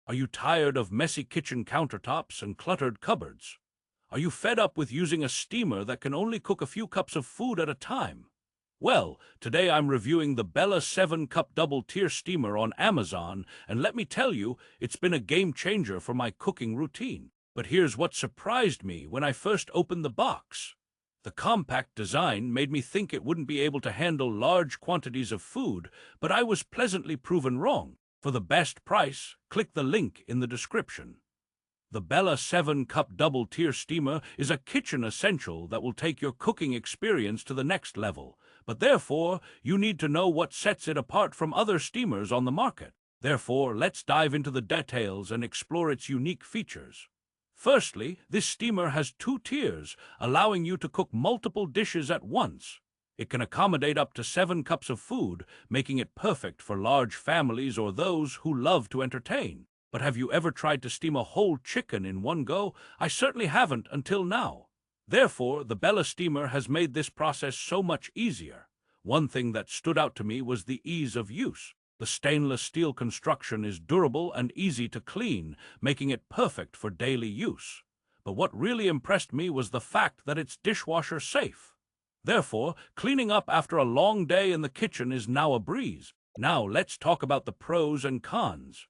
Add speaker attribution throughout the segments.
Speaker 1: Are you tired of messy kitchen countertops and cluttered cupboards? Are you fed up with using a steamer that can only cook a few cups of food at a time? Well, today I'm reviewing the Bella 7-cup double-tier steamer on Amazon, and let me tell you, it's been a game changer for my cooking routine. But here's what surprised me when I first opened the box. The compact design made me think it wouldn't be able to handle large quantities of food, but I was pleasantly proven wrong. For the best price, click the link in the description. The Bella 7-cup double-tier steamer is a kitchen essential that will take your cooking experience to the next level, but therefore, you need to know what sets it apart from other steamers on the market. Therefore, let's dive into the details and explore its unique features. Firstly, this steamer has 2 tiers, allowing you to cook multiple dishes at once. It can accommodate up to 7 cups of food, making it perfect for large families or those who love to entertain. But have you ever tried to steam a whole chicken in one go? I certainly haven't until now. Therefore, the Bella steamer has made this process so much easier. One thing that stood out to me was the ease of use. The stainless steel construction is durable and easy to clean, making it perfect for daily use. But what really impressed me was the fact that it's dishwasher safe. Therefore, cleaning up after a long day in the kitchen is now a breeze. Now let's talk about the pros and cons.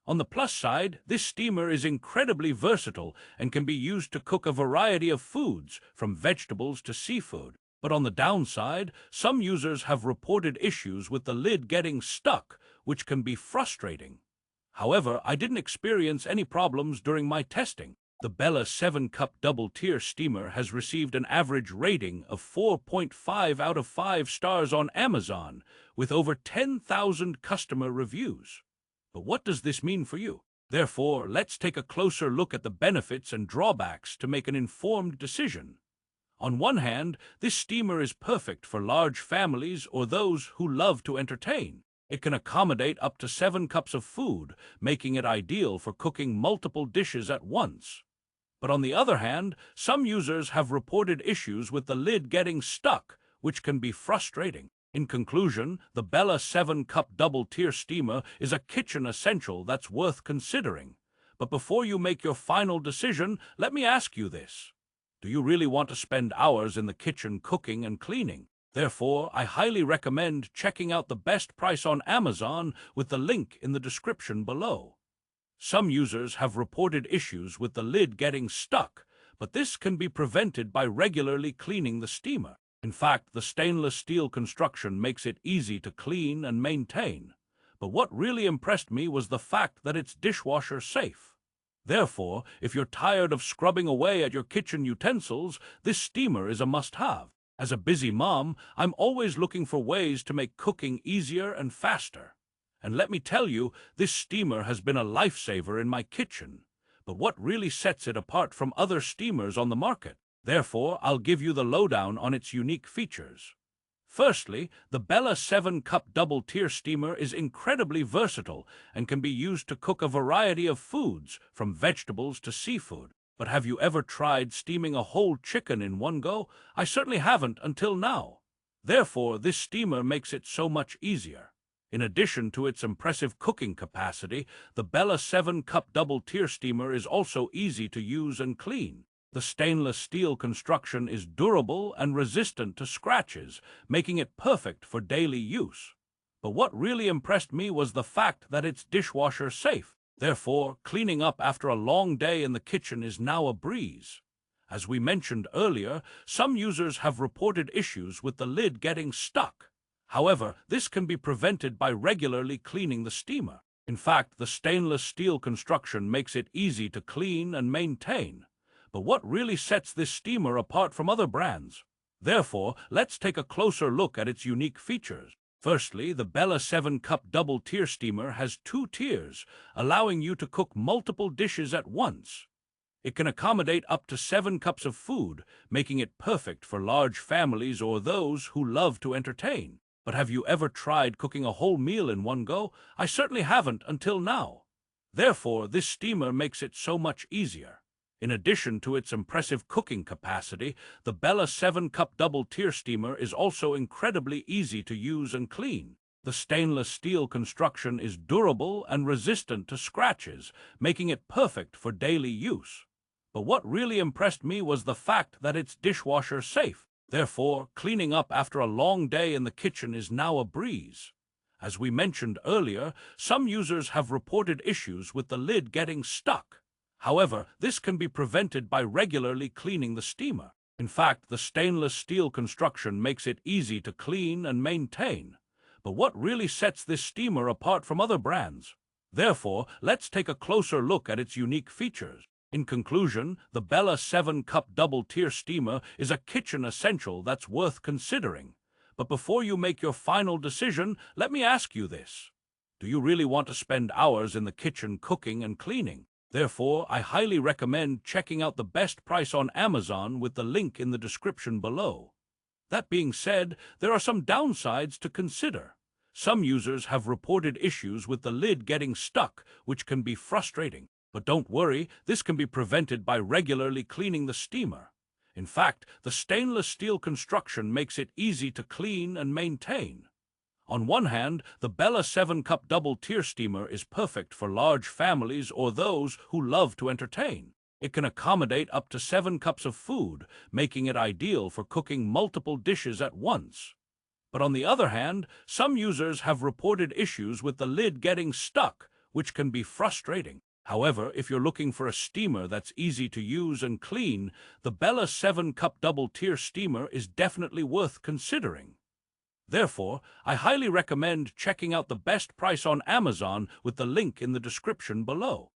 Speaker 1: On the plus side, this steamer is incredibly versatile and can be used to cook a variety of foods, from vegetables to seafood. But on the downside, some users have reported issues with the lid getting stuck, which can be frustrating. However, I didn't experience any problems during my testing. The Bella 7-cup double-tier steamer has received an average rating of 4.5 out of 5 stars on Amazon, with over 10,000 customer reviews. But what does this mean for you? Therefore, let's take a closer look at the benefits and drawbacks to make an informed decision. On one hand, this steamer is perfect for large families or those who love to entertain. It can accommodate up to 7 cups of food, making it ideal for cooking multiple dishes at once. But on the other hand, some users have reported issues with the lid getting stuck, which can be frustrating. In conclusion, the Bella 7-cup double-tier steamer is a kitchen essential that's worth considering. But before you make your final decision, let me ask you this. Do you really want to spend hours in the kitchen cooking and cleaning? Therefore, I highly recommend checking out the best price on Amazon with the link in the description below. Some users have reported issues with the lid getting stuck, but this can be prevented by regularly cleaning the steamer. In fact, the stainless steel construction makes it easy to clean and maintain. But what really impressed me was the fact that it's dishwasher safe. Therefore, if you're tired of scrubbing away at your kitchen utensils, this steamer is a must-have. As a busy mom, I'm always looking for ways to make cooking easier and faster. And let me tell you, this steamer has been a lifesaver in my kitchen. But what really sets it apart from other steamers on the market? Therefore, I'll give you the lowdown on its unique features. Firstly, the Bella 7-cup double-tier steamer is incredibly versatile and can be used to cook a variety of foods, from vegetables to seafood. But have you ever tried steaming a whole chicken in one go? I certainly haven't until now. Therefore, this steamer makes it so much easier. In addition to its impressive cooking capacity, the Bella 7-cup double-tier steamer is also easy to use and clean. The stainless steel construction is durable and resistant to scratches, making it perfect for daily use. But what really impressed me was the fact that it's dishwasher safe. Therefore, cleaning up after a long day in the kitchen is now a breeze. As we mentioned earlier, some users have reported issues with the lid getting stuck. However, this can be prevented by regularly cleaning the steamer. In fact, the stainless steel construction makes it easy to clean and maintain. But what really sets this steamer apart from other brands? Therefore, let's take a closer look at its unique features. Firstly, the Bella 7-cup double-tier steamer has 2 tiers, allowing you to cook multiple dishes at once. It can accommodate up to 7 cups of food, making it perfect for large families or those who love to entertain. But have you ever tried cooking a whole meal in one go? I certainly haven't until now. Therefore, this steamer makes it so much easier. In addition to its impressive cooking capacity, the Bella 7-cup double-tier steamer is also incredibly easy to use and clean. The stainless steel construction is durable and resistant to scratches, making it perfect for daily use. But what really impressed me was the fact that it's dishwasher safe. Therefore, cleaning up after a long day in the kitchen is now a breeze. As we mentioned earlier, some users have reported issues with the lid getting stuck. However, this can be prevented by regularly cleaning the steamer. In fact, the stainless steel construction makes it easy to clean and maintain. But what really sets this steamer apart from other brands? Therefore, let's take a closer look at its unique features. In conclusion, the Bella 7-cup double-tier steamer is a kitchen essential that's worth considering. But before you make your final decision, let me ask you this. Do you really want to spend hours in the kitchen cooking and cleaning? Therefore, I highly recommend checking out the best price on Amazon with the link in the description below. That being said, there are some downsides to consider. Some users have reported issues with the lid getting stuck, which can be frustrating. But don't worry, this can be prevented by regularly cleaning the steamer. In fact, the stainless steel construction makes it easy to clean and maintain. On one hand, the Bella 7-cup double-tier steamer is perfect for large families or those who love to entertain. It can accommodate up to 7 cups of food, making it ideal for cooking multiple dishes at once. But on the other hand, some users have reported issues with the lid getting stuck, which can be frustrating. However, if you're looking for a steamer that's easy to use and clean, the Bella 7-cup double-tier steamer is definitely worth considering. Therefore, I highly recommend checking out the best price on Amazon with the link in the description below.